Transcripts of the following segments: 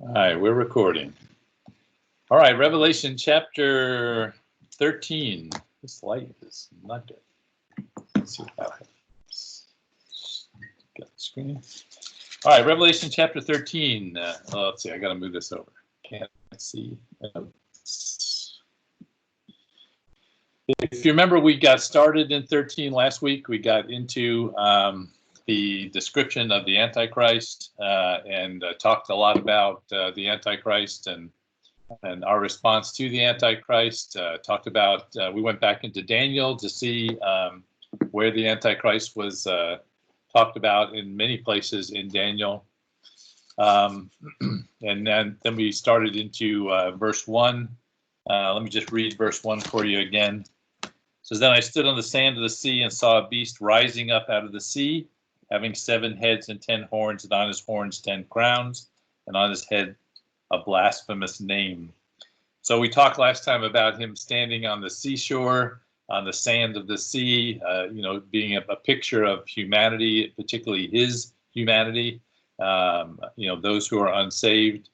All right, we're recording. All right, Revelation chapter 13. This light is not good. Let's see what happens. Got the screen. All right, Revelation chapter 13. Let's see, I got to move this over. Can't see. If you remember, we got started in 13 last week. We got into the description of the Antichrist and talked a lot about the Antichrist and our response to the Antichrist. Talked about, we went back into Daniel to see where the Antichrist was talked about in many places in Daniel. And then we started into verse 1. Let me just read verse 1 for you again. It says, "Then I stood on the sand of the sea and saw a beast rising up out of the sea, having 7 heads and 10 horns, and on his horns 10 crowns, and on his head a blasphemous name." So we talked last time about him standing on the seashore, on the sand of the sea, being a picture of humanity, particularly his humanity, those who are unsaved,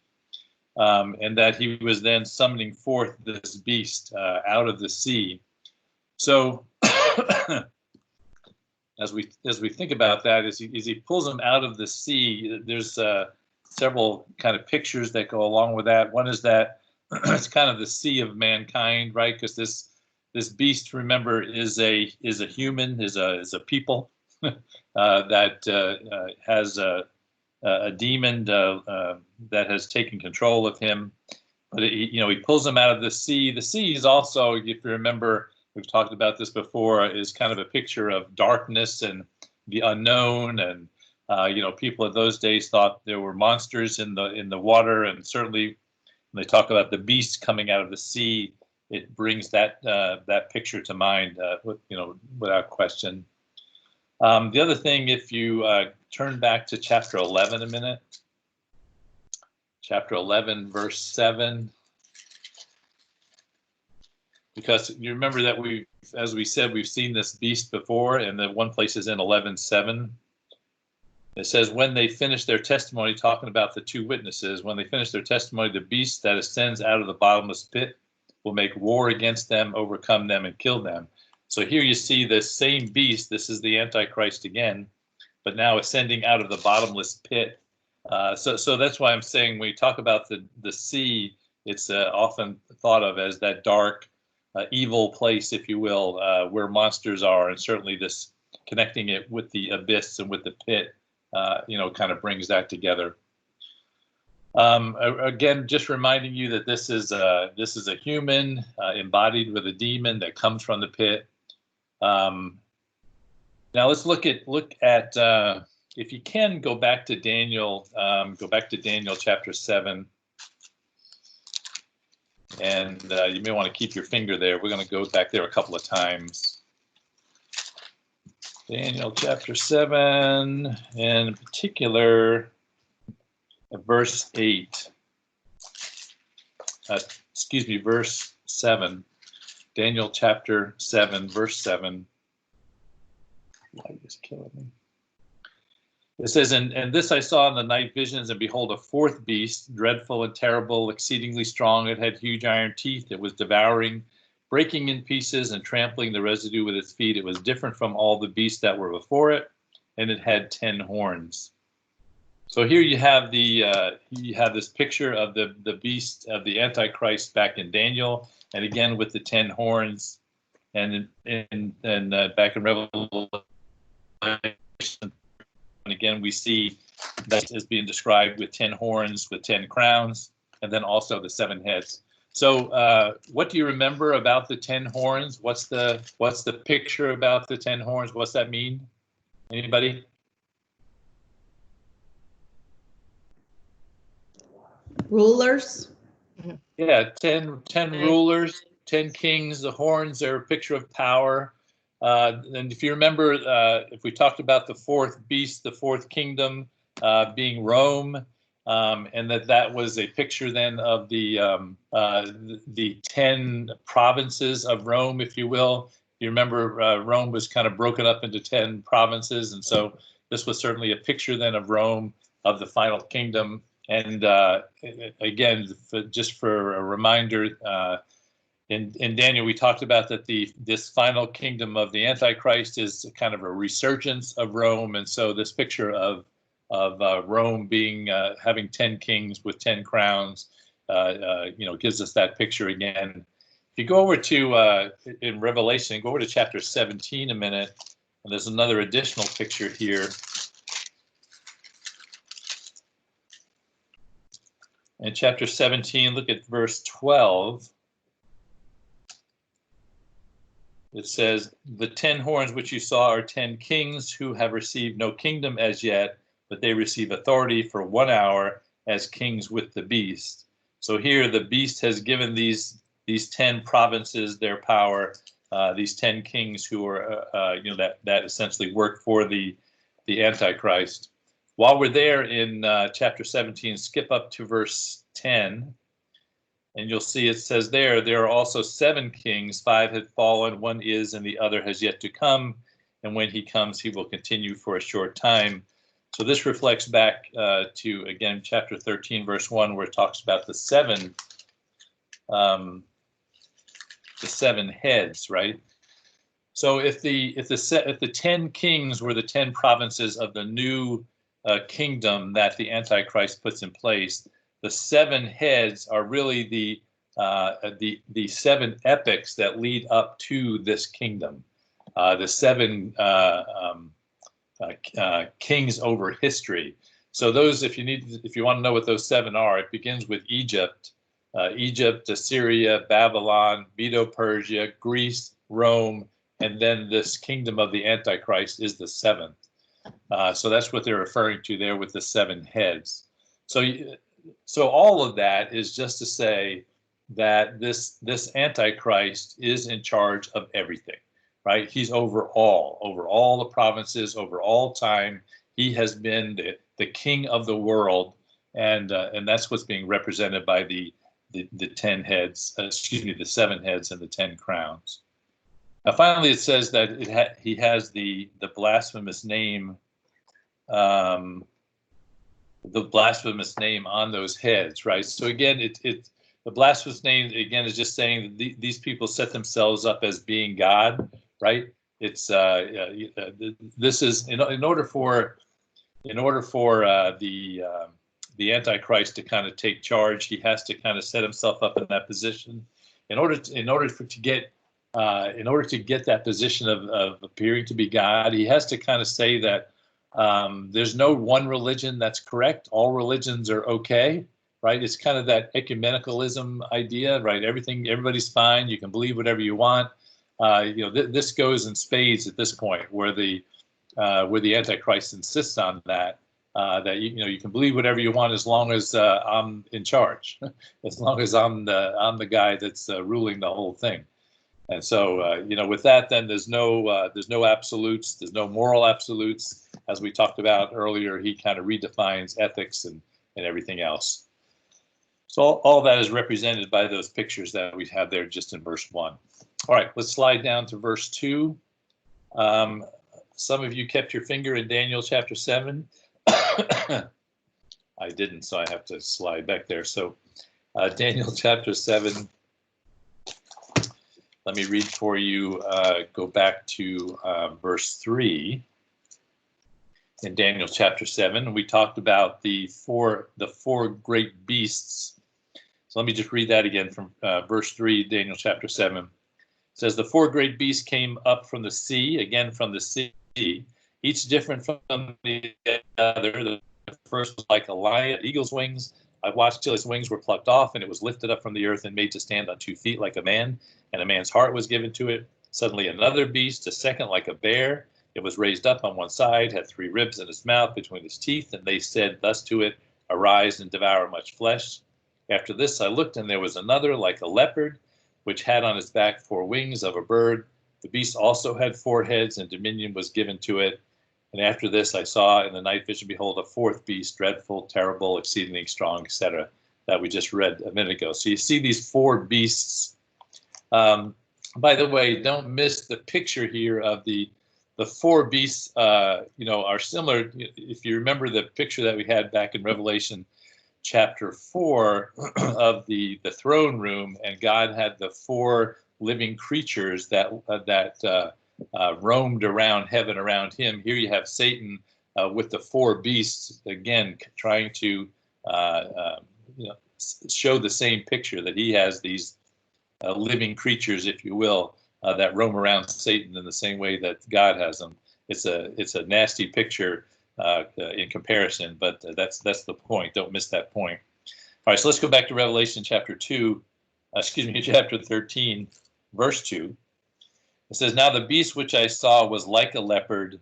and that he was then summoning forth this beast out of the sea. So as we think about that, as he pulls them out of the sea, there's several kind of pictures that go along with that. One is that it's kind of the sea of mankind, right? Because this beast, remember, is a human, is a people that has a demon that has taken control of him. But he pulls them out of the sea. The sea is also, if you remember, we've talked about this before, is kind of a picture of darkness and the unknown, and people of those days thought there were monsters in the water, and certainly when they talk about the beast coming out of the sea, it brings that picture to mind, without question. The other thing, if you turn back to chapter 11 a minute, chapter 11, verse 7. Because you remember that as we said, we've seen this beast before, and the one place is in 11:7. It says, "When they finish their testimony," talking about the 2 witnesses, "when they finish their testimony, the beast that ascends out of the bottomless pit will make war against them, overcome them, and kill them." So here you see the same beast. This is the Antichrist again, but now ascending out of the bottomless pit. So that's why I'm saying when we talk about the sea, it's often thought of as that dark, evil place, if you will, where monsters are, and certainly this connecting it with the abyss and with the pit, kind of brings that together. Again, just reminding you that this is a human embodied with a demon that comes from the pit. Now let's look at if you can go back to Daniel, chapter 7. And you may want to keep your finger there. We're going to go back there a couple of times. Daniel chapter 7, and in particular, verse 8. Verse 7. Daniel chapter 7, verse 7. Light is killing me. It says, and this I saw in the night visions, and behold, a 4th beast, dreadful and terrible, exceedingly strong. It had huge iron teeth. It was devouring, breaking in pieces, and trampling the residue with its feet. It was different from all the beasts that were before it, and it had 10 horns. So here you have this picture of the beast of the Antichrist back in Daniel, and again with the 10 horns, and back in Revelation. And again, we see that is being described with 10 horns, with 10 crowns, and then also the 7 heads. So what do you remember about the 10 horns? What's the picture about the 10 horns? What's that mean? Anybody? Rulers. Yeah, 10 rulers, 10 kings. The horns are a picture of power. And if you remember, if we talked about the 4th beast, the 4th kingdom being Rome, and that was a picture then of the 10 provinces of Rome, if you will. You remember Rome was kind of broken up into 10 provinces, and so this was certainly a picture then of Rome, of the final kingdom, And again, just for a reminder, in Daniel, we talked about that this final kingdom of the Antichrist is kind of a resurgence of Rome, and so this picture of Rome being having 10 kings with 10 crowns, gives us that picture again. If you go over to in Revelation, go over to chapter 17 a minute, and there's another additional picture here. In chapter 17, look at verse 12. It says, "The 10 horns which you saw are 10 kings who have received no kingdom as yet, but they receive authority for 1 hour as kings with the beast." So here the beast has given these 10 provinces their power, these 10 kings who are, that essentially work for the Antichrist. While we're there in chapter 17, skip up to verse 10. And you'll see it says there are also 7 kings, 5 had fallen, 1 is, and the other has yet to come. And when he comes, he will continue for a short time. So this reflects back to, again, chapter 13, verse 1, where it talks about the seven heads, right? So if the 10 kings were the 10 provinces of the new kingdom that the Antichrist puts in place, the 7 heads are really the 7 epochs that lead up to this kingdom. The 7 kings over history. So those, if you want to know what those 7 are, it begins with Egypt, Assyria, Babylon, Medo-Persia, Greece, Rome, and then this kingdom of the Antichrist is the 7th. So that's what they're referring to there with the 7 heads. So all of that is just to say that this Antichrist is in charge of everything, right? He's over all the provinces, over all time. He has been the king of the world, and that's what's being represented by the 10 heads, the 7 heads and the 10 crowns. Now, finally, it says that he has the blasphemous name. The blasphemous name on those heads, right? So again, the blasphemous name again is just saying that these people set themselves up as being God, right? It's this is in order for the Antichrist to kind of take charge, he has to kind of set himself up in that position. In order to get that position of appearing to be God, he has to kind of say that there's no one religion that's correct. All religions are okay, right? It's kind of that ecumenicalism idea, right? Everybody's fine. You can believe whatever you want. This goes in spades at this point, where the Antichrist insists on that you can believe whatever you want as long as I'm in charge, as long as I'm the guy that's ruling the whole thing. And so, with that, then there's no absolutes, there's no moral absolutes. As we talked about earlier, he kind of redefines ethics and everything else. So all that is represented by those pictures that we have there just in verse 1. All right, let's slide down to verse 2. Some of you kept your finger in Daniel chapter 7. I didn't, so I have to slide back there. So Daniel chapter 7. Let me read for you, go back to verse 3 in Daniel chapter 7. We talked about the four great beasts. So let me just read that again from verse 3, Daniel chapter 7. It says, "The 4 great beasts came up from the sea," again from the sea, "each different from the other. The first was like a lion, eagle's wings. I watched till his wings were plucked off, and it was lifted up from the earth and made to stand on 2 feet like a man, and a man's heart was given to it. Suddenly another beast, a second like a bear. It was raised up on one side, had 3 ribs in its mouth between its teeth, and they said thus to it, Arise and devour much flesh. After this I looked, and there was another like a leopard, which had on its back 4 wings of a bird. The beast also had 4 heads, and dominion was given to it. And after this I saw in the night vision, behold, a 4th beast, dreadful, terrible, exceedingly strong, etc., that we just read a minute ago. So you see these 4 beasts. By the way, don't miss the picture here of the 4 beasts, are similar. If you remember the picture that we had back in Revelation, chapter 4 of the throne room, and God had the 4 living creatures that roamed around heaven around him. Here you have Satan with the 4 beasts, again, trying to show the same picture, that he has these living creatures, if you will, that roam around Satan in the same way that God has them. It's a nasty picture in comparison, but that's the point. Don't miss that point. All right, so let's go back to Revelation chapter 13, verse 2. It says, "Now the beast which I saw was like a leopard.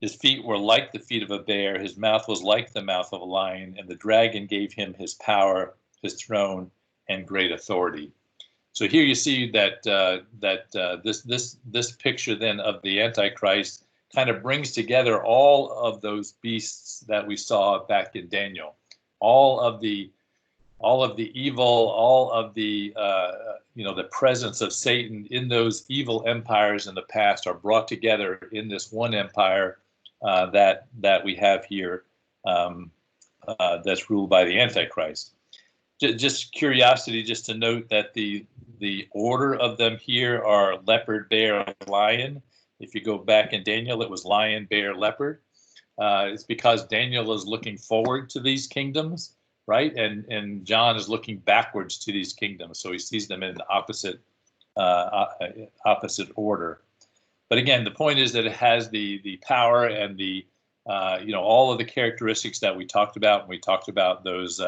His feet were like the feet of a bear. His mouth was like the mouth of a lion. And the dragon gave him his power, his throne, and great authority." So here you see that this picture then of the Antichrist kind of brings together all of those beasts that we saw back in Daniel, all of the evil, all of the the presence of Satan in those evil empires in the past are brought together in this one empire that we have here, that's ruled by the Antichrist. Just curiosity, just to note that the order of them here are leopard, bear, lion. If you go back in Daniel, it was lion, bear, leopard. It's because Daniel is looking forward to these kingdoms, right? And John is looking backwards to these kingdoms, so he sees them in the opposite order. But again, the point is that it has the power and the all of the characteristics that we talked about when we talked about those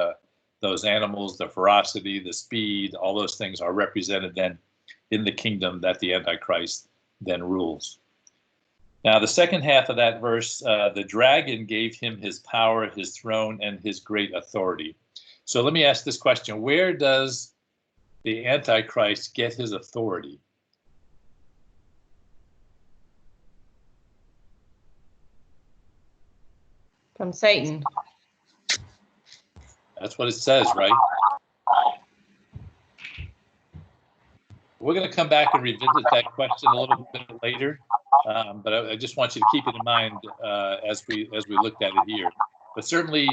animals, the ferocity, the speed, all those things are represented then in the kingdom that the Antichrist then rules. Now, the second half of that verse, the dragon gave him his power, his throne, and his great authority. So let me ask this question. Where does the Antichrist get his authority? From Satan. That's what it says, right? We're going to come back and revisit that question a little bit later, but I just want you to keep it in mind as we looked at it here. But certainly,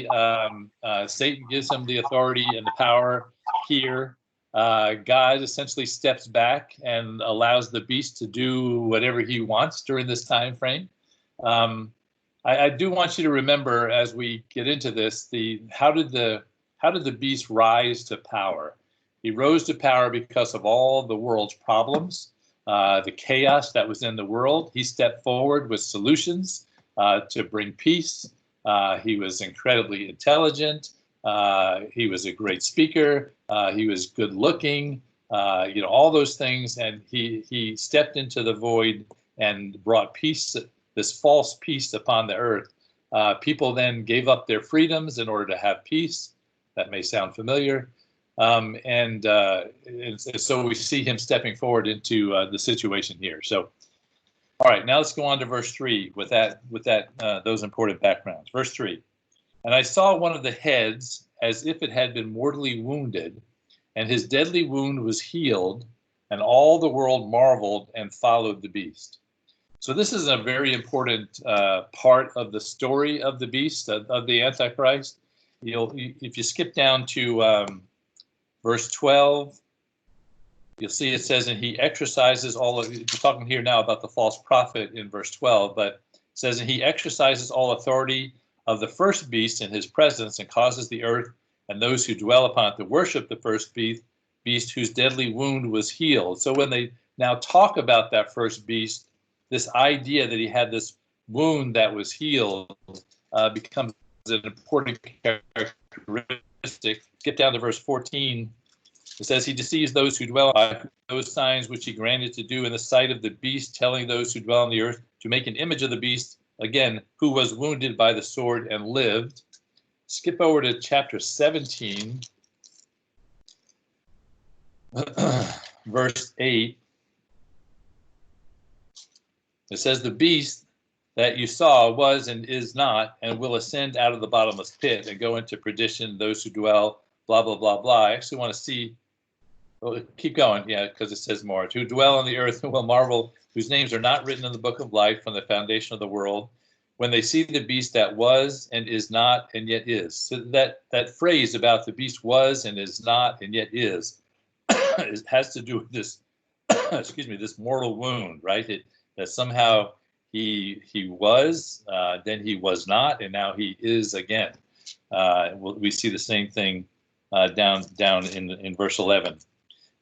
Satan gives him the authority and the power here. God essentially steps back and allows the beast to do whatever he wants during this time frame. I do want you to remember, as we get into this, how did the beast rise to power? He rose to power because of all the world's problems, the chaos that was in the world. He stepped forward with solutions to bring peace. He was incredibly intelligent. He was a great speaker. He was good looking, all those things. And he stepped into the void and brought peace, this false peace upon the earth. People then gave up their freedoms in order to have peace. That may sound familiar. And so we see him stepping forward into the situation here. So, all right, now let's go on to verse 3 with those important backgrounds. Verse 3, "And I saw one of the heads as if it had been mortally wounded, and his deadly wound was healed, and all the world marveled and followed the beast." So this is a very important part of the story of the beast, of the Antichrist. If you skip down to verse 12, you'll see it says, "And he exercises all of," we're talking here now about the false prophet in verse 12, but it says, "And he exercises all authority of the first beast in his presence, and causes the earth and those who dwell upon it to worship the first beast whose deadly wound was healed." So when they now talk about that first beast, this idea that he had this wound that was healed becomes an important characteristic. Get down to verse 14. It says, "He deceives those who dwell by those signs which he granted to do in the sight of the beast, telling those who dwell on the earth to make an image of the beast, again, who was wounded by the sword and lived." Skip over to chapter 17, verse 8. It says, "The beast that you saw was and is not, and will ascend out of the bottomless pit and go into perdition, those who dwell," blah, blah, blah, blah. I actually want to see, keep going, because it says more. "Who dwell on the earth and will marvel, whose names are not written in the book of life from the foundation of the world, when they see the beast that was and is not and yet is. So that phrase about the beast was and is not and yet is, has to do with this, excuse me, this mortal wound, right? That somehow he was, then he was not, and now he is again. We see the same thing down in verse 11.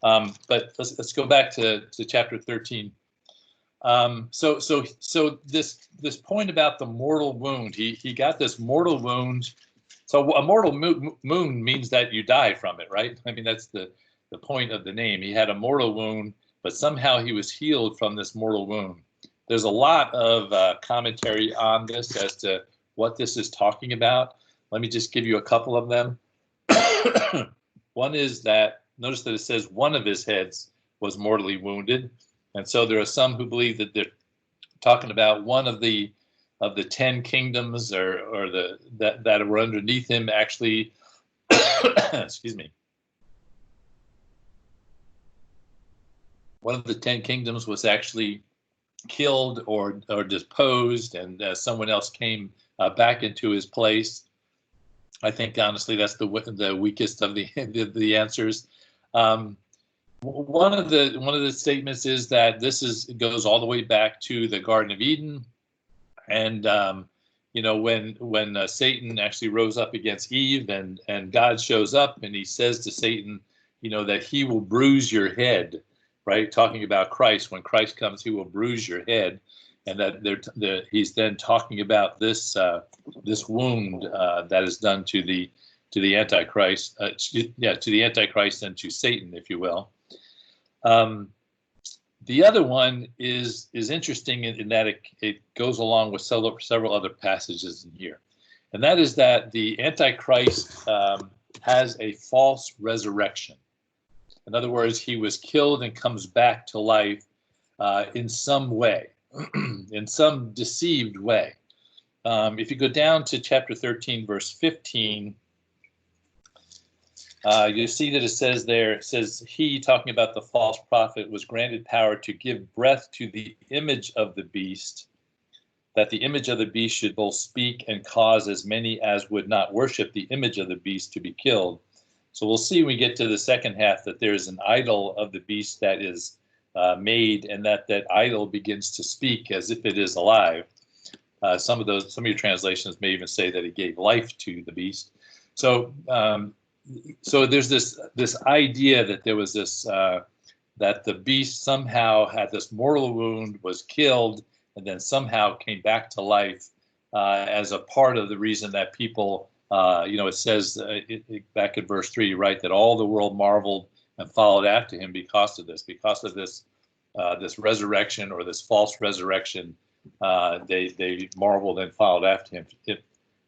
But let's go back to chapter 13. So this point about the mortal wound, he got this mortal wound. So a mortal wound means that you die from it, right? I mean, that's the point of the name. He had a mortal wound, but somehow he was healed from this mortal wound. There's a lot of commentary on this as to what this is talking about. Let me just give you a couple of them. One is that, notice that it says one of his heads was mortally wounded. And so there are some who believe that they're talking about one of the 10 kingdoms or that were underneath him actually, excuse me. One of the 10 kingdoms was actually killed or disposed, and someone else came back into his place. I think honestly that's the weakest of the answers. One of the statements is that goes all the way back to the Garden of Eden, and when Satan actually rose up against Eve, and God shows up and he says to Satan, that he will bruise your head, right? Talking about Christ, when Christ comes, he will bruise your head, and that he's then talking about this wound that is done to the Antichrist, to the Antichrist and to Satan, if you will. The other one is interesting in that it goes along with several other passages in here, and that is that the Antichrist has a false resurrection. In other words, he was killed and comes back to life in some way, in some deceived way. If you go down to chapter 13, verse 15, you see that it says, he, talking about the false prophet, was granted power to give breath to the image of the beast, that the image of the beast should both speak and cause as many as would not worship the image of the beast to be killed. So we'll see when we get to the second half that there's an idol of the beast that is made, and that idol begins to speak as if it is alive. Some of your translations may even say that it gave life to the beast. So there's this idea that there was this that the beast somehow had this mortal wound, was killed, and then somehow came back to life as a part of the reason that people, it says back in verse 3, right, that all the world marveled and followed after him because of this resurrection, or this false resurrection. They marveled and followed after him.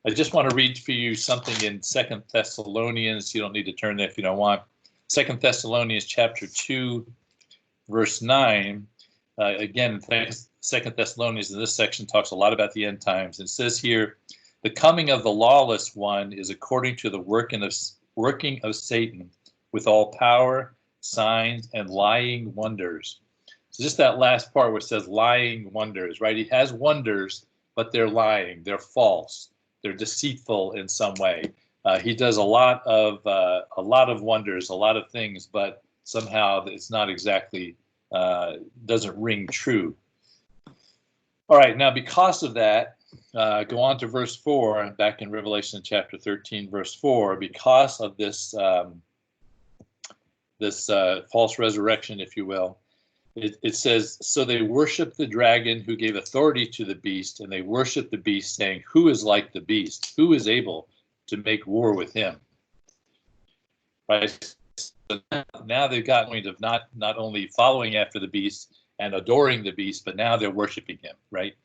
I just want to read for you something in 2 Thessalonians. You don't need to turn there if you don't want. 2 Thessalonians chapter 2, verse 9. Again, 2 Thessalonians in this section talks a lot about the end times. It says here, the coming of the lawless one is according to the working of Satan with all power, signs, and lying wonders. So just that last part where it says lying wonders, right? He has wonders, but they're lying, they're false. They're deceitful in some way. He does a lot of wonders, a lot of things, but somehow it's not exactly, doesn't ring true. All right, now because of that, go on to verse 4, back in Revelation chapter 13, verse 4. Because of this false resurrection, if you will, it says, so they worship the dragon who gave authority to the beast, and they worship the beast, saying, who is like the beast? Who is able to make war with him? Right? So now they've gotten point of not only following after the beast and adoring the beast, but now they're worshiping him, right?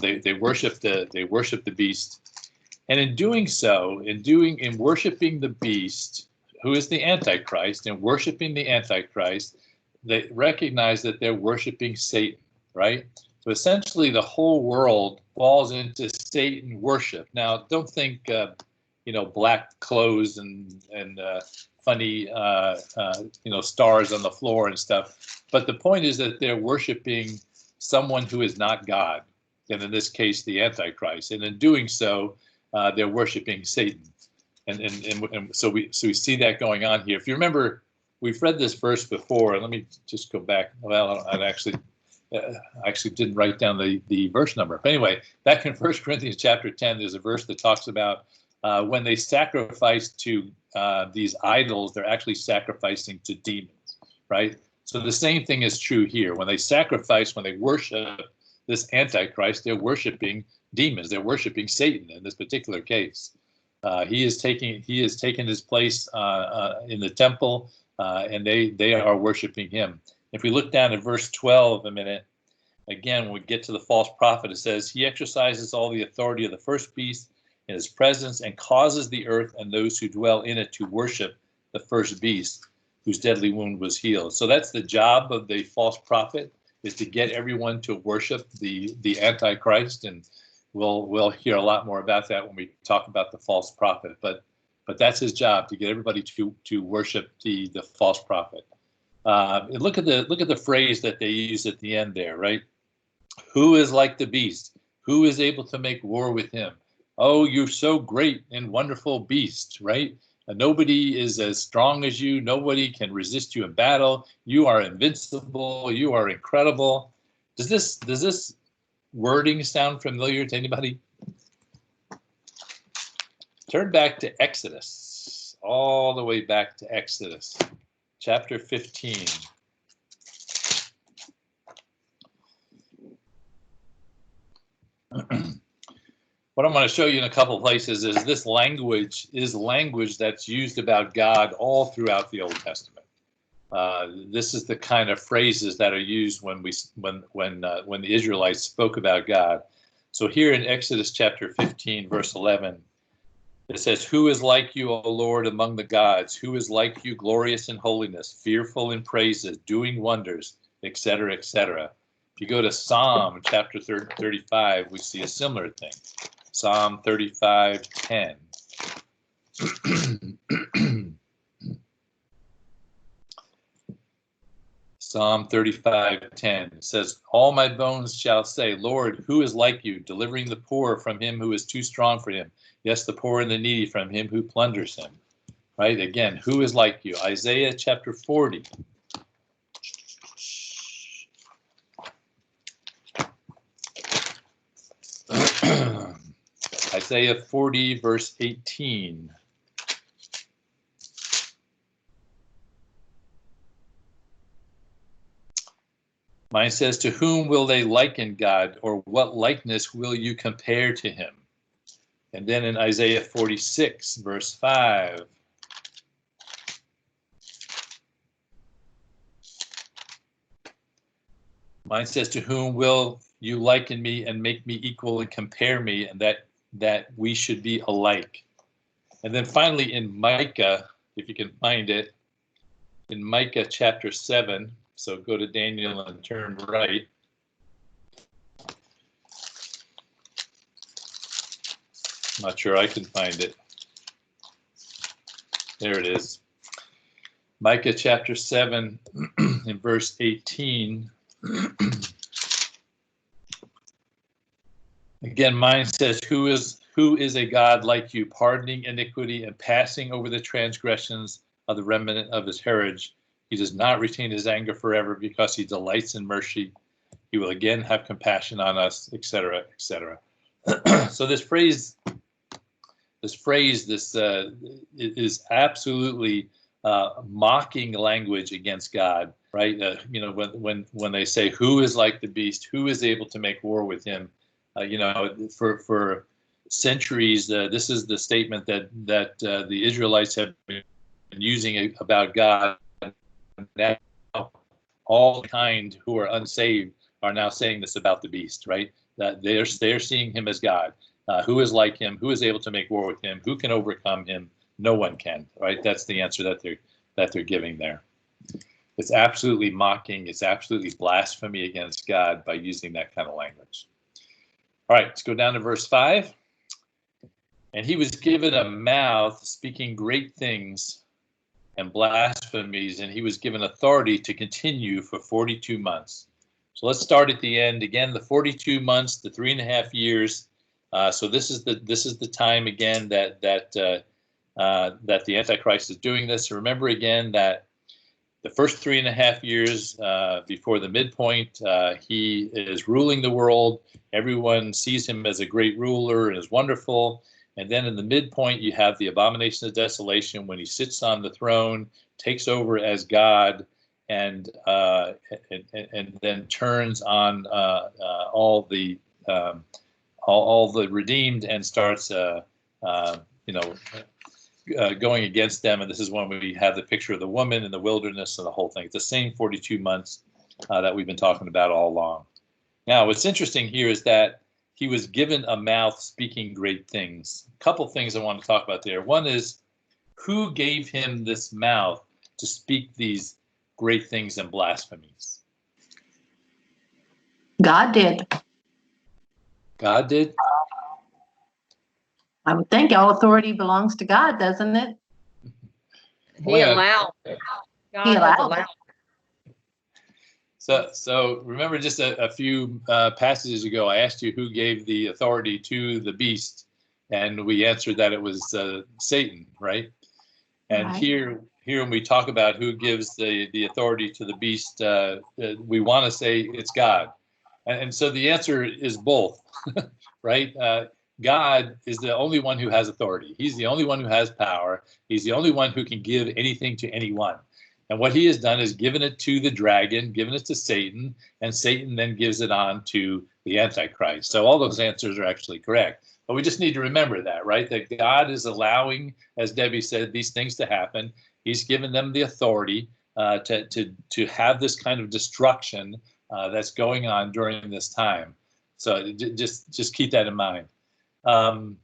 They worship the beast. And in doing so, in worshiping the beast, who is the Antichrist, and worshiping the Antichrist, they recognize that they're worshiping Satan, right? So essentially the whole world falls into Satan worship. Now, don't think, black clothes and funny, stars on the floor and stuff. But the point is that they're worshiping someone who is not God. and in this case, the Antichrist. And in doing so, they're worshiping Satan. And so we see that going on here. If you remember, we've read this verse before. Let me just go back. Well, I actually didn't write down the verse number. But anyway, back in 1 Corinthians chapter 10, there's a verse that talks about when they sacrifice to these idols, they're actually sacrificing to demons, right? So the same thing is true here. When they sacrifice, when they worship this Antichrist, they're worshiping demons. They're worshiping Satan in this particular case. He is taking his place in the temple, and they are worshiping him. If we look down at verse 12 a minute, again, when we get to the false prophet, it says, he exercises all the authority of the first beast in his presence and causes the earth and those who dwell in it to worship the first beast whose deadly wound was healed. So that's the job of the false prophet, is to get everyone to worship the Antichrist. And we'll hear a lot more about that when we talk about the false prophet. But that's his job, to get everybody to worship the false prophet. Look at the phrase that they use at the end there, right? Who is like the beast? Who is able to make war with him? Oh, you're so great and wonderful beast, right? Nobody is as strong as you. Nobody can resist you in battle. You are invincible. You are incredible. Does this wording sound familiar to anybody? Turn back to Exodus, all the way back to Exodus, chapter 15. What I'm going to show you in a couple of places is this language is language that's used about God all throughout the Old Testament. This is the kind of phrases that are used when the Israelites spoke about God. So here in Exodus chapter 15, verse 11, it says, who is like you, O Lord, among the gods? Who is like you, glorious in holiness, fearful in praises, doing wonders, etc., etc. If you go to Psalm chapter 35, we see a similar thing. Psalm 35:10. Psalm 35:10 says, all my bones shall say, Lord, who is like you, delivering the poor from him who is too strong for him? Yes, the poor and the needy from him who plunders him. Right? Again, who is like you? Isaiah chapter 40. Isaiah 40, verse 18. Mine says, to whom will they liken God, or what likeness will you compare to him? And then in Isaiah 46, verse 5. Mine says, to whom will you liken me and make me equal and compare me, and that we should be alike? And then finally in Micah, if you can find it, in Micah chapter 7, so go to Daniel and turn right. I'm not sure I can find it. There it is. Micah chapter 7 in verse 18. Again, mine says, who is a God like you, pardoning iniquity and passing over the transgressions of the remnant of his heritage? He does not retain his anger forever, because he delights in mercy. He will again have compassion on us, etc., etc. So this phrase is absolutely mocking language against God, right? When they say, who is like the beast, who is able to make war with him? For centuries, this is the statement that the Israelites have been using about God. Now, all kind who are unsaved are now saying this about the beast, right? That they're seeing him as God. Who is like him? Who is able to make war with him? Who can overcome him? No one can, right? That's the answer that they're giving there. It's absolutely mocking. It's absolutely blasphemy against God by using that kind of language. All right, let's go down to verse 5. And he was given a mouth speaking great things and blasphemies, and he was given authority to continue for 42 months. So let's start at the end again. The 42 months, the 3.5 years. So this is the time again that the Antichrist is doing this. Remember again that the first 3.5 years before the midpoint, he is ruling the world. Everyone sees him as a great ruler and is wonderful. And then in the midpoint, you have the abomination of desolation when he sits on the throne, takes over as God, and then turns on all the redeemed and starts going against them. And this is when we have the picture of the woman in the wilderness and the whole thing. It's the same 42 months that we've been talking about all along. Now, what's interesting here is that he was given a mouth speaking great things. A couple things I want to talk about there. One is, who gave him this mouth to speak these great things and blasphemies? God did. God did? I would think all authority belongs to God, doesn't it? He allowed. God He has allowed. So remember just a few passages ago, I asked you who gave the authority to the beast, and we answered that it was Satan, right? And Right. here when we talk about who gives the authority to the beast, we want to say it's God. And so the answer is both, right? God is the only one who has authority. He's the only one who has power. He's the only one who can give anything to anyone. And what he has done is given it to the dragon, given it to Satan, and Satan then gives it on to the Antichrist. So all those answers are actually correct. But we just need to remember that, right? That God is allowing, as Debbie said, these things to happen. He's given them the authority to have this kind of destruction that's going on during this time. So just keep that in mind. The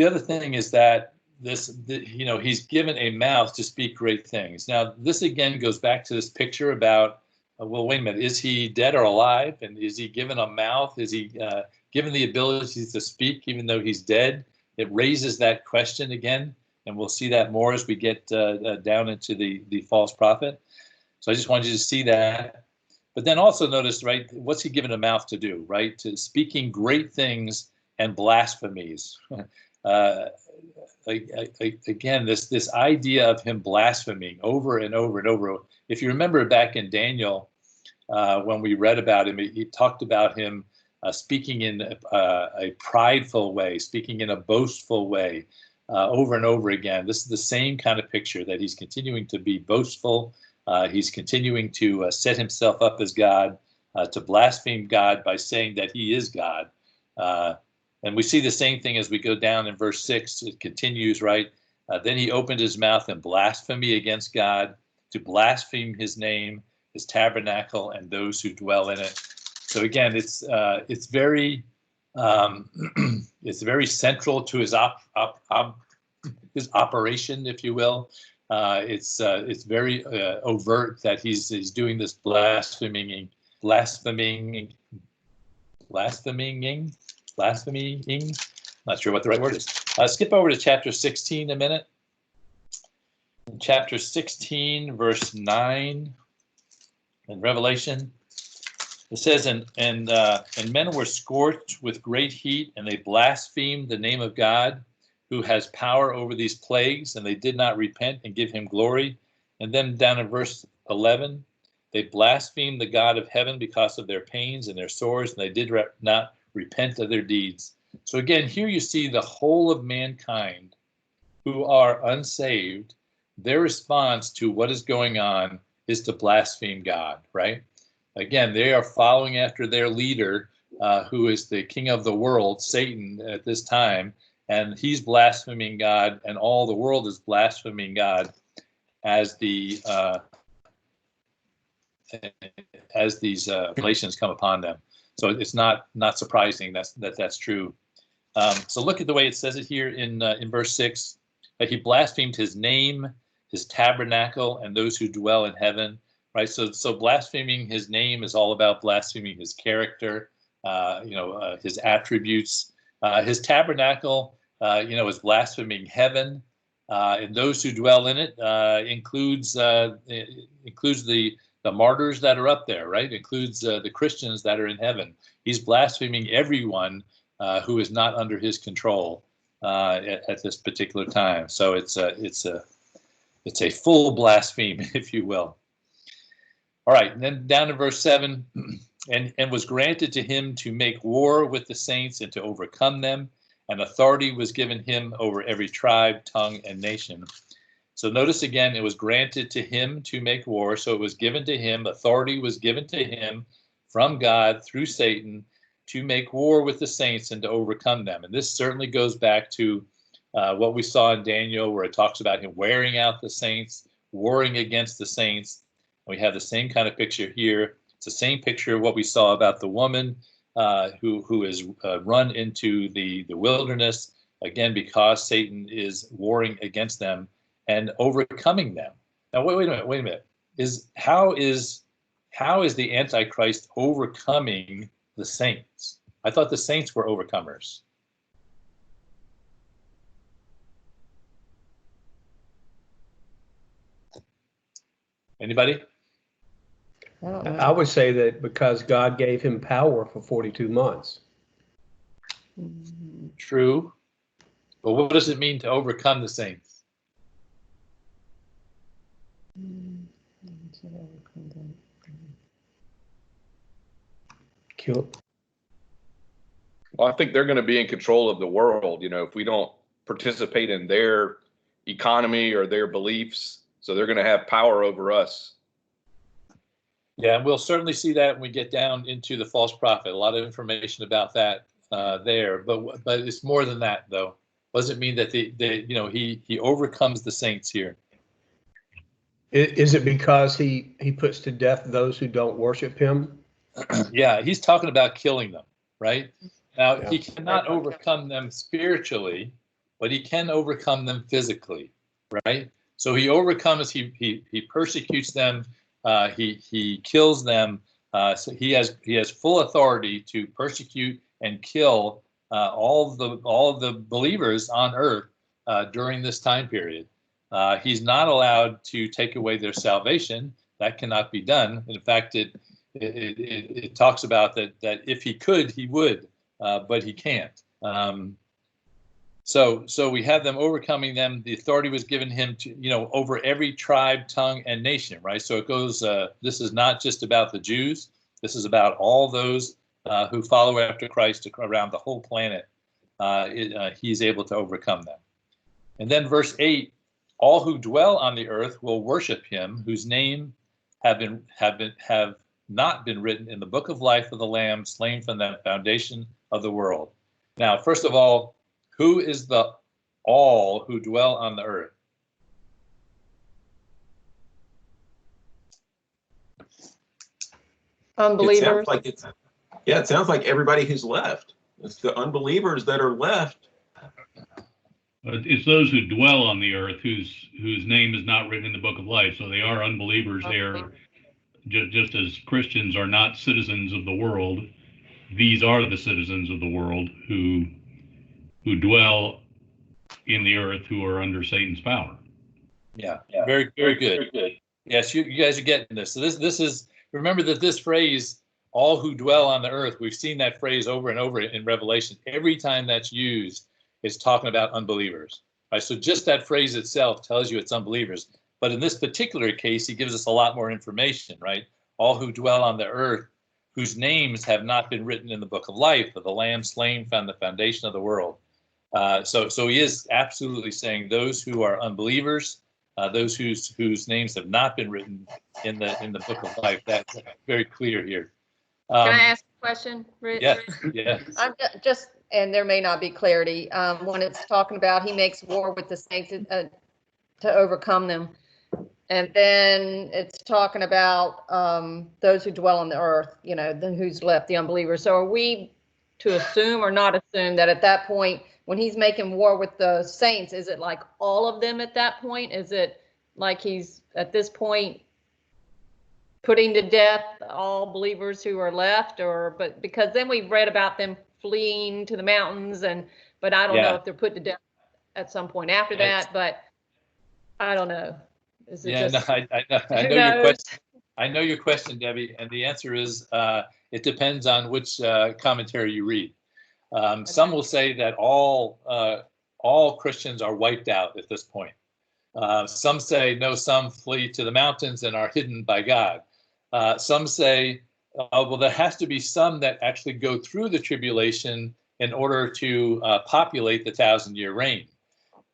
other thing is that he's given a mouth to speak great things. Now, this again goes back to this picture about, well, wait a minute, is he dead or alive? And is he given a mouth? Is he given the ability to speak even though he's dead? It raises that question again, and we'll see that more as we get down into the false prophet. So I just wanted you to see that. But then also notice, right, what's he given a mouth to do, right? To speaking great things and blasphemies. Again, this idea of him blaspheming over and over and over. If you remember back in Daniel, when we read about him, he talked about him speaking in a prideful way, speaking in a boastful way, over and over again. This is the same kind of picture, that he's continuing to be boastful. He's continuing to set himself up as God, to blaspheme God by saying that he is God. And we see the same thing as we go down in verse 6. It continues, right? Then he opened his mouth in blasphemy against God, to blaspheme his name, his tabernacle, and those who dwell in it. So again, it's very it's very central to his operation, if you will. It's very overt that he's doing this blaspheming. Not sure what the right word is. Skip over to chapter 16 a minute. In chapter 16, verse 9 in Revelation, it says, and men were scorched with great heat, and they blasphemed the name of God, who has power over these plagues, and they did not repent and give him glory. And then down in verse 11, they blasphemed the God of heaven because of their pains and their sores, and they did not repent of their deeds. So again, here you see the whole of mankind who are unsaved. Their response to what is going on is to blaspheme God, right? Again, they are following after their leader, who is the king of the world, Satan, at this time, and he's blaspheming God, and all the world is blaspheming God as these relations come upon them. So it's not surprising that's true. So look at the way it says it here in verse 6, that he blasphemed his name, his tabernacle, and those who dwell in heaven. Right. So blaspheming his name is all about blaspheming his character, his attributes. His tabernacle, is blaspheming heaven, and those who dwell in it includes the the martyrs that are up there, right? Includes the Christians that are in heaven. He's blaspheming everyone who is not under his control at this particular time. So it's a full blaspheme, if you will. All right, and then down to verse 7, and was granted to him to make war with the saints and to overcome them, and authority was given him over every tribe, tongue, and nation. So notice again, it was granted to him to make war. So it was given to him, authority was given to him from God through Satan to make war with the saints and to overcome them. And this certainly goes back to what we saw in Daniel, where it talks about him wearing out the saints, warring against the saints. We have the same kind of picture here. It's the same picture of what we saw about the woman who is run into the wilderness, again, because Satan is warring against them and overcoming them. Now, wait a minute. How is the Antichrist overcoming the saints? I thought the saints were overcomers. Anybody? I would say that because God gave him power for 42 months. True. But what does it mean to overcome the saints? Kill. Well, I think they're going to be in control of the world, if we don't participate in their economy or their beliefs. So they're going to have power over us. Yeah, and we'll certainly see that when we get down into the false prophet. A lot of information about that there, but it's more than that, though. Doesn't mean that he overcomes the saints here. Is it because he puts to death those who don't worship him? Yeah, he's talking about killing them, right? Now, Yeah. He cannot overcome them spiritually, but he can overcome them physically, right? So he overcomes, he persecutes them, he kills them. So he has full authority to persecute and kill all of the believers on earth during this time period. He's not allowed to take away their salvation. That cannot be done. In fact, it talks about that if he could, he would, but he can't. So we have them overcoming them. The authority was given him to, over every tribe, tongue, and nation, right? So it goes, this is not just about the Jews. This is about all those who follow after Christ around the whole planet. He's able to overcome them. And then verse 8, all who dwell on the earth will worship him, whose name have not been written in the book of life of the Lamb, slain from the foundation of the world. Now, first of all, who is the all who dwell on the earth? Unbelievers. It sounds like everybody who's left. It's the unbelievers that are left. It's those who dwell on the earth whose name is not written in the book of life. So they are unbelievers there. Just as Christians are not citizens of the world, these are the citizens of the world who dwell in the earth, who are under Satan's power. Yeah. Very, very good. Yes, you guys are getting this. So this is, remember that this phrase, all who dwell on the earth, we've seen that phrase over and over in Revelation. Every time that's used, it's talking about unbelievers. Right? So just that phrase itself tells you it's unbelievers. But in this particular case, he gives us a lot more information, right? All who dwell on the earth, whose names have not been written in the book of life of the Lamb slain from the foundation of the world. So he is absolutely saying those who are unbelievers, those whose names have not been written in the book of life. That's very clear here. Can I ask a question, Rich? Yes. I'm just, and there may not be clarity, when it's talking about he makes war with the saints to overcome them. And then it's talking about those who dwell on the earth, who's left, the unbelievers. So are we to assume or not assume that at that point, when he's making war with the saints, is it like all of them at that point? Is it like he's at this point putting to death all believers who are left, but because then we've read about them fleeing to the mountains, but I don't know if they're put to death at some point after that, but I don't know. Is it I know your question. I know your question, Debbie, and the answer is it depends on which commentary you read. Some will say that all Christians are wiped out at this point. Some say no, some flee to the mountains and are hidden by God. Some say, well, there has to be some that actually go through the tribulation in order to populate the 1,000-year reign.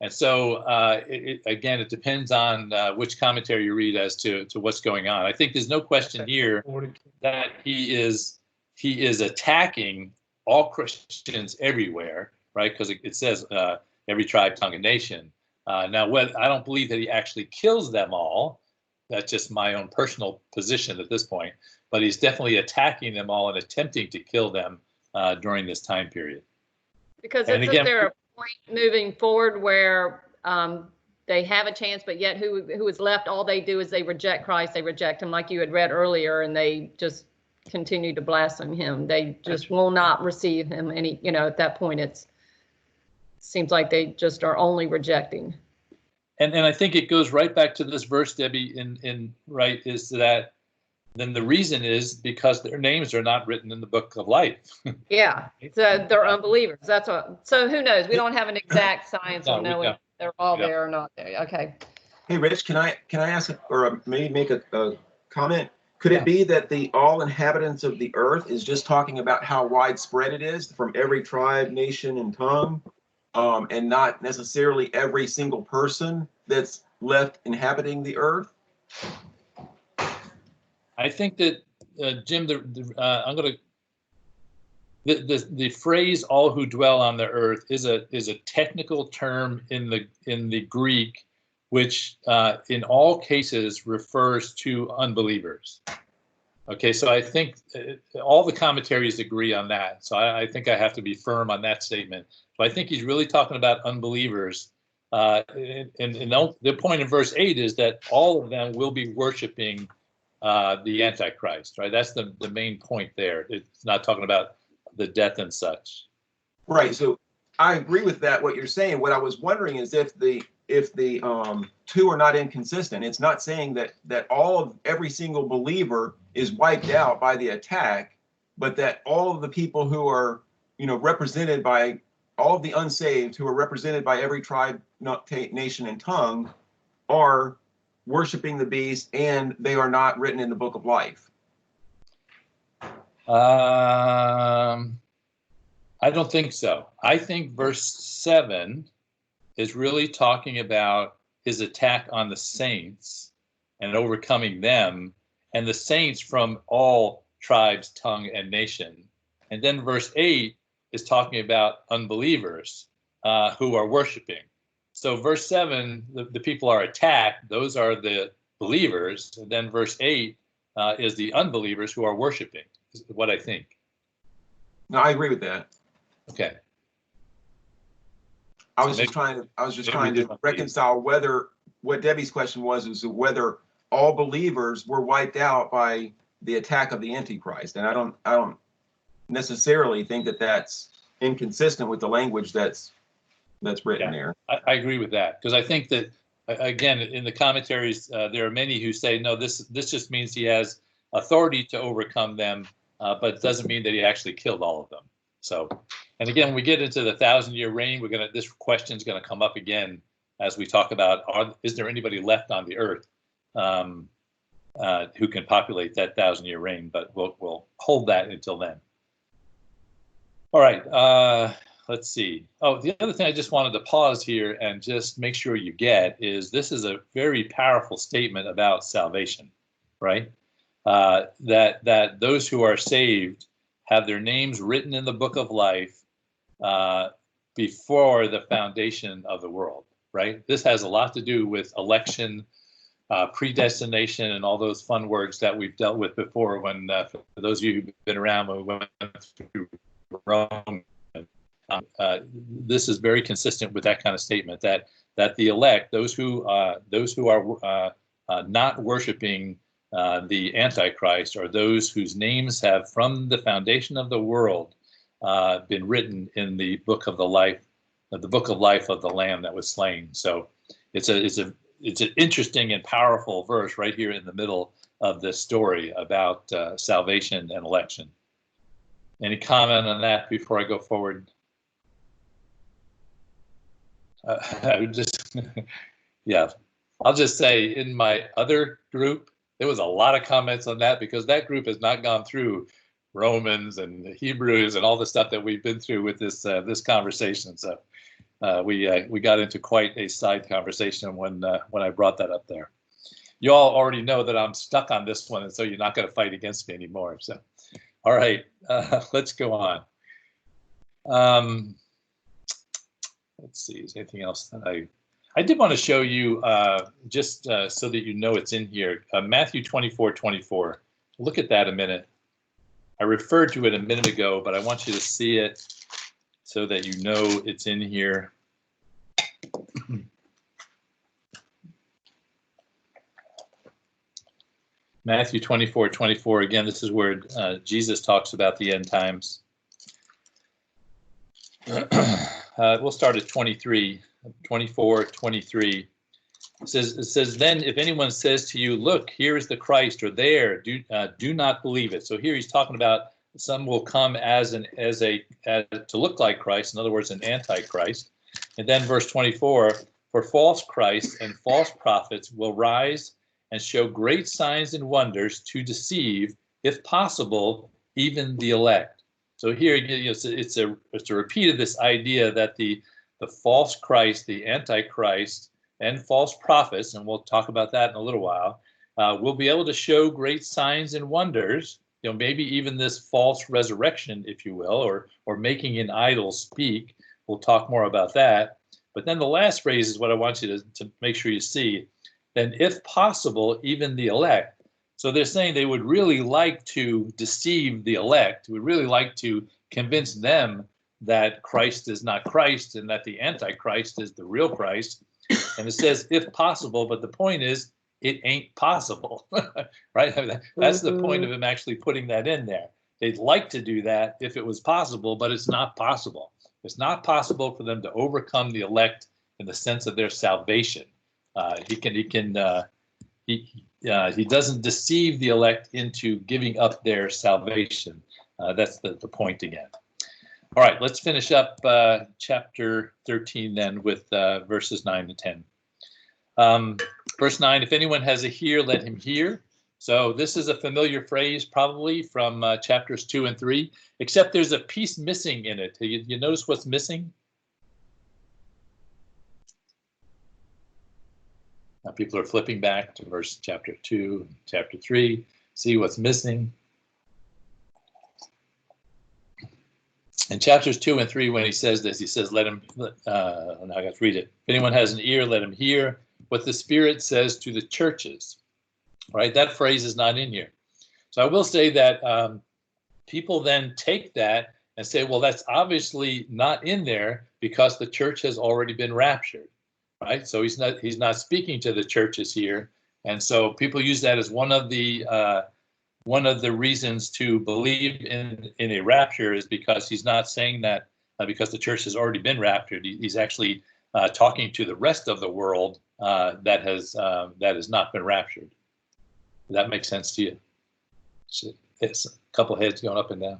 And so, again, it depends on which commentary you read as to what's going on. I think there's no question here that he is attacking all Christians everywhere, right? Because it says every tribe, tongue, and nation. Now, I don't believe that he actually kills them all. That's just my own personal position at this point. But he's definitely attacking them all and attempting to kill them during this time period. Because isn't there a point moving forward where they have a chance, but yet who is left, all they do is they reject Christ, they reject him, like you had read earlier, and they just continue to blaspheme him. They just will not receive him any, at that point it seems like they just are only rejecting. And I think it goes right back to this verse, Debbie, right, is that then the reason is because their names are not written in the book of life. Yeah, so they're unbelievers. That's what. So who knows? We don't have an exact science on knowing if they're all there or not there. Okay. Hey, Rich, can I ask or maybe make a comment? Could it be that the all inhabitants of the earth is just talking about how widespread it is from every tribe, nation, and tongue, and not necessarily every single person that's left inhabiting the earth? I think that Jim, I'm going to the phrase "all who dwell on the earth" is a technical term in the Greek, which in all cases refers to unbelievers. Okay, so I think all the commentaries agree on that. So I think I have to be firm on that statement. So I think he's really talking about unbelievers. And the point in verse 8 is that all of them will be worshiping the Antichrist, right? That's the main point there. It's not talking about the death and such. Right. So I agree with that, what you're saying. What I was wondering is if the two are not inconsistent. It's not saying that every single believer is wiped out by the attack, but that all of the people who are, represented by all of the unsaved, who are represented by every tribe, nation, and tongue, are worshiping the beast, and they are not written in the book of life. I don't think so. I think verse 7 is really talking about his attack on the saints and overcoming them, and the saints from all tribes, tongue, and nation. And then verse 8 is talking about unbelievers who are worshiping. So verse 7, the people are attacked. Those are the believers. And then verse 8 is the unbelievers who are worshiping, is what I think. No, I agree with that. Okay. I was just trying to reconcile what Debbie's question was whether all believers were wiped out by the attack of the Antichrist. And I don't necessarily think that that's inconsistent with the language that's written there. I agree with that, because I think that, again, in the commentaries, there are many who say, no, this just means he has authority to overcome them, but it doesn't mean that he actually killed all of them. So, and again, when we get into the 1,000-year reign, this question is going to come up again as we talk about, is there anybody left on the earth who can populate that 1,000-year reign? But we'll hold that until then. All right. Let's see. Oh, the other thing I just wanted to pause here and just make sure you get is this is a very powerful statement about salvation, right? That those who are saved have their names written in the book of life before the foundation of the world, right? This has a lot to do with election, predestination, and all those fun words that we've dealt with before when, for those of you who've been around, when we went through Rome. This is very consistent with that kind of statement that the elect, those who are not worshiping the Antichrist, are those whose names have, from the foundation of the world, been written in the book of the life of the Lamb that was slain. So it's an interesting and powerful verse right here in the middle of this story about salvation and election. Any comment on that before I go forward? I would just, yeah, I'll just say in my other group, there was a lot of comments on that because that group has not gone through Romans and Hebrews and all the stuff that we've been through with this this conversation. So we got into quite a side conversation when I brought that up there. You all already know that I'm stuck on this one, and so you're not going to fight against me anymore. So, all right, let's go on. Let's see, is there anything else that I did want to show you just so that you know it's in here. Matthew 24:24. Look at that a minute. I referred to it a minute ago, but I want you to see it so that you know it's in here. Matthew 24:24. Again, this is where Jesus talks about the end times. We'll start at 23. 24:23. It says, then if anyone says to you, look, here is the Christ, or there, do not believe it. So here he's talking about some will come to look like Christ, in other words, an antichrist. And then verse 24, for false Christs and false prophets will rise and show great signs and wonders to deceive, if possible, even the elect. So here it's a repeat of this idea that the false Christ, the antichrist, and false prophets, and we'll talk about that in a little while, will be able to show great signs and wonders, maybe even this false resurrection, if you will, or making an idol speak. We'll talk more about that. But then the last phrase is what I want you to make sure you see. Then, if possible, even the elect. So they're saying they would really like to deceive the elect, would really like to convince them that Christ is not Christ and that the Antichrist is the real Christ. And it says, if possible, but the point is, it ain't possible, right? That's the point of him actually putting that in there. They'd like to do that if it was possible, but it's not possible. It's not possible for them to overcome the elect in the sense of their salvation. He doesn't deceive the elect into giving up their salvation. That's the point again. All right, let's finish up chapter 13 then with verses 9 to 10. Verse 9, if anyone has a ear, let him hear. So this is a familiar phrase probably from chapters 2 and 3, except there's a piece missing in it. You notice what's missing? Now people are flipping back to chapter 2, chapter 3, see what's missing. In chapters 2 and 3, when he says this, he says, now I got to read it. If anyone has an ear, let him hear what the Spirit says to the churches. Right? That phrase is not in here. So I will say that people then take that and say, well, that's obviously not in there because the church has already been raptured. Right? So he's not speaking to the churches here. And so people use that as one of the reasons to believe in a rapture is because he's not saying that because the church has already been raptured. He's actually talking to the rest of the world that has not been raptured. Does that make sense to you? It's a couple heads going up and down.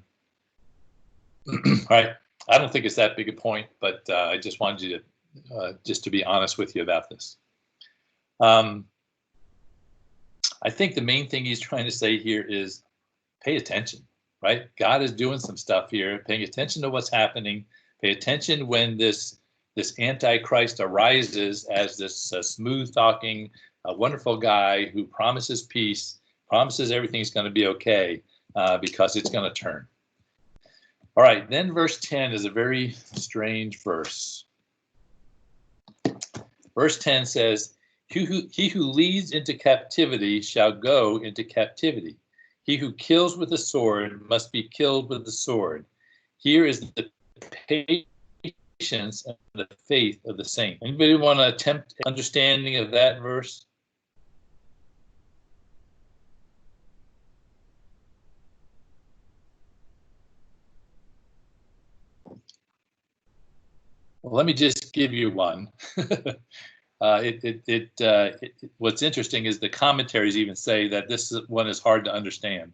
All right. I don't think it's that big a point, but I just wanted you to just to be honest with you about this. I think the main thing he's trying to say here is pay attention, right? God is doing some stuff here, paying attention to what's happening. Pay attention when this Antichrist arises as this smooth-talking, wonderful guy who promises peace, promises everything's going to be okay because it's going to turn. All right, then verse 10 is a very strange verse. Verse 10 says, he who leads into captivity shall go into captivity. He who kills with the sword must be killed with the sword. Here is the patience and the faith of the saint. Anybody want to attempt understanding of that verse? Well, let me just give you one. What's interesting is the commentaries even say that one is hard to understand.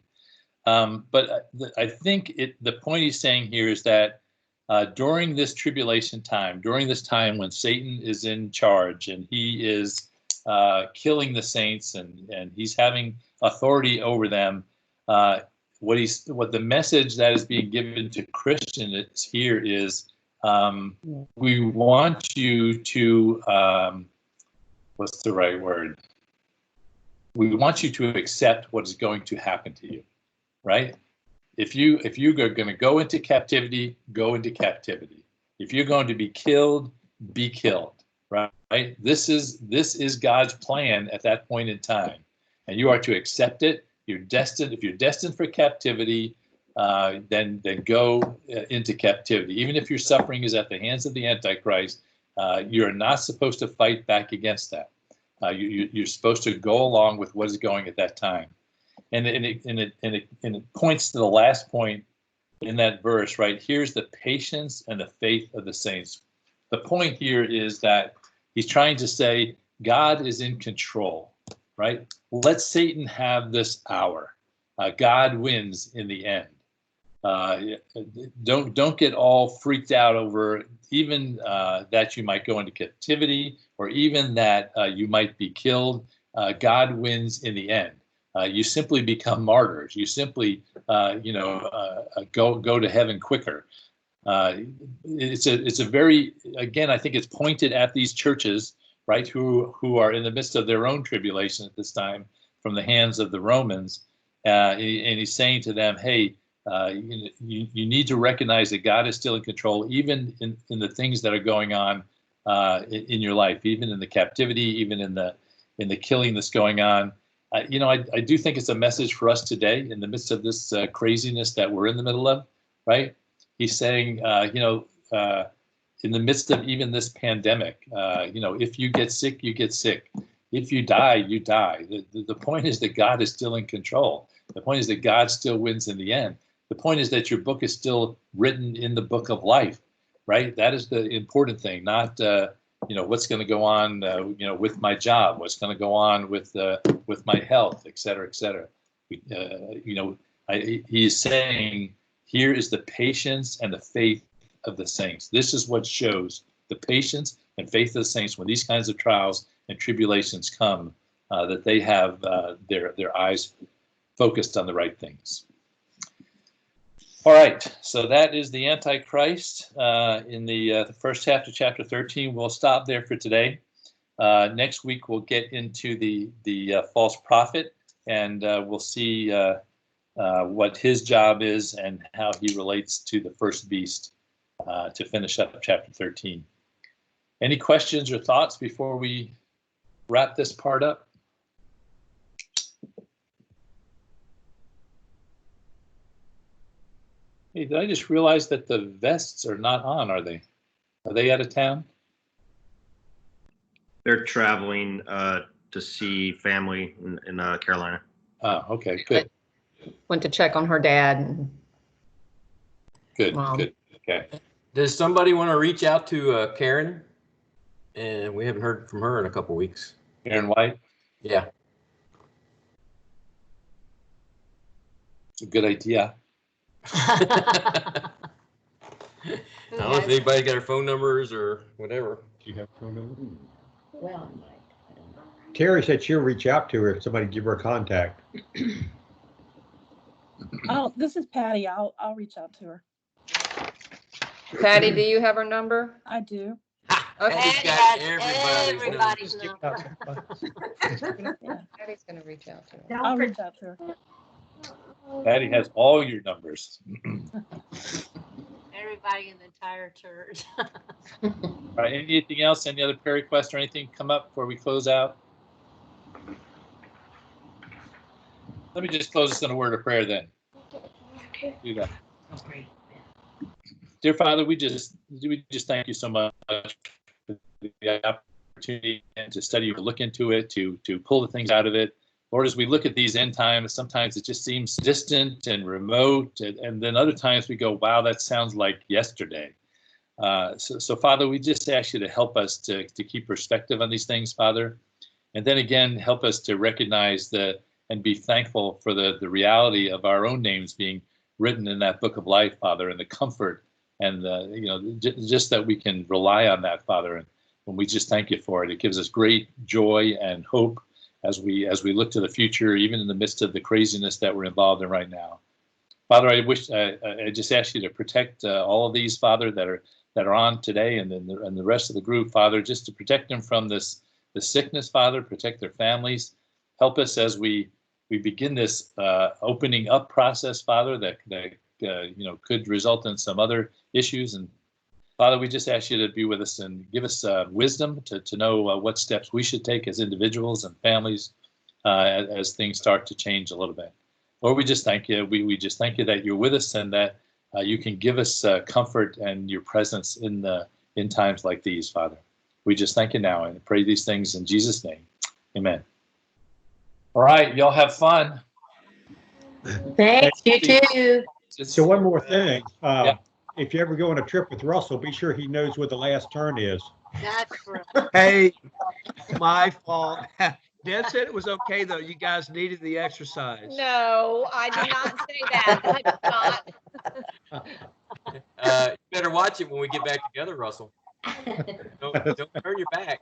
But I think the point he's saying here is that during this tribulation time, during this time when Satan is in charge and he is killing the saints and he's having authority over them, what the message that is being given to Christians here is, we want you to, what's the right word? We want you to accept what is going to happen to you, right? If you are going to go into captivity, go into captivity. If you're going to be killed, be killed, right? This is God's plan at that point in time, and you are to accept it. You're destined. If you're destined for captivity, then go into captivity. Even if your suffering is at the hands of the Antichrist, you're not supposed to fight back against that. You're supposed to go along with what is going at that time. And it points to the last point in that verse, right? Here's the patience and the faith of the saints. The point here is that he's trying to say God is in control, right? Let Satan have this hour. God wins in the end. Don't get all freaked out over even that you might go into captivity or even that you might be killed. God wins in the end. You simply become martyrs. You simply, go to heaven quicker. It's a very, again, I think it's pointed at these churches, right, who are in the midst of their own tribulation at this time from the hands of the Romans, and he's saying to them, hey, you need to recognize that God is still in control, even in the things that are going on in your life, even in the captivity, even in the killing that's going on. I do think it's a message for us today in the midst of this craziness that we're in the middle of, right? He's saying, in the midst of even this pandemic, if you get sick, you get sick. If you die, you die. The point is that God is still in control. The point is that God still wins in the end. The point is that your book is still written in the book of life, right? That is the important thing, not what's going to go on, with my job, what's going to go on with my health, et cetera, et cetera. He is saying, here is the patience and the faith of the saints. This is what shows the patience and faith of the saints when these kinds of trials and tribulations come, that they have their eyes focused on the right things. All right, so that is the Antichrist in the first chapter, chapter 13. We'll stop there for today. Next week, we'll get into the false prophet, and we'll see what his job is and how he relates to the first beast to finish up chapter 13. Any questions or thoughts before we wrap this part up? Hey, did I just realize that the vests are not on, are they? Are they out of town? They're traveling to see family in Carolina. Oh, okay, good. Went to check on her dad. And good, Mom. Good. Okay. Does somebody want to reach out to Karen? And we haven't heard from her in a couple weeks. Karen White? Yeah. It's a good idea. I don't know if anybody got her phone numbers or whatever. Do you have a phone number? Well, I don't know. Terry said she'll reach out to her if somebody give her a contact. Oh, this is Patty. I'll reach out to her. Patty, do you have her number? I do. Okay. Patty's got everybody's number. Yeah, Patty's gonna reach out to her. I'll reach out to her. Patty has all your numbers. Everybody in the entire church. All right, anything else? Any other prayer requests or anything come up before we close out? Let me just close this in a word of prayer then. Okay. Do that. Okay. Dear Father, we just thank you so much for the opportunity and to study, to look into it, to pull the things out of it. Lord, as we look at these end times, sometimes it just seems distant and remote, and then other times we go, wow, that sounds like yesterday. So, Father, we just ask you to help us to keep perspective on these things, Father. And then again, help us to recognize and be thankful for the reality of our own names being written in that book of life, Father, and the comfort and just that we can rely on that, Father. And when we just thank you for it, it gives us great joy and hope as we look to the future, even in the midst of the craziness that we're involved in right now. Father, I just ask you to protect all of these, Father, that are on today, and the rest of the group, Father, just to protect them from the sickness, Father, protect their families. Help us as we begin this opening up process, Father, that could result in some other issues. And Father, we just ask you to be with us and give us wisdom to know what steps we should take as individuals and families as things start to change a little bit. Lord, we just thank you. We just thank you that you're with us and that you can give us comfort and your presence in times like these, Father. We just thank you now and pray these things in Jesus' name. Amen. All right, y'all have fun. Thanks, you too. So one more thing. If you ever go on a trip with Russell, be sure he knows where the last turn is. That's right. Hey, my fault. Dad said it was okay, though. You guys needed the exercise. No, I did not say that. I did not. You better watch it when we get back together, Russell. Don't turn your back.